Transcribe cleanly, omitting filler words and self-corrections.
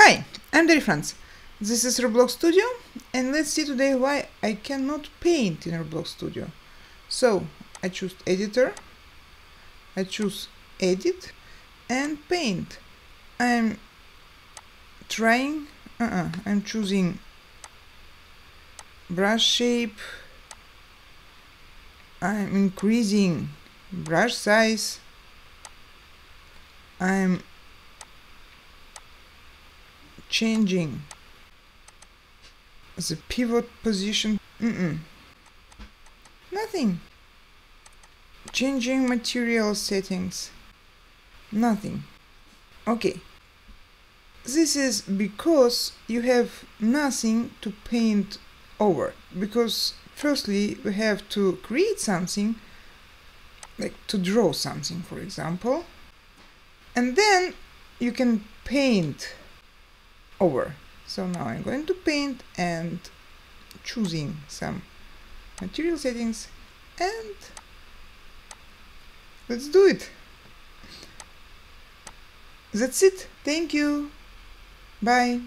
Hi, I'm Franz. This is Roblox Studio, and let's see today why I cannot paint in Roblox Studio. So, I choose Editor, I choose Edit, and Paint. I'm choosing brush shape, I'm increasing brush size, I'm changing the pivot position. Nothing. Changing material settings. Nothing. Okay. This is because you have nothing to paint over. Because firstly we have to create something, like to draw something, for example, and then you can paint over. So now I'm going to paint and choosing some material settings, and let's do it. That's it. Thank you. Bye.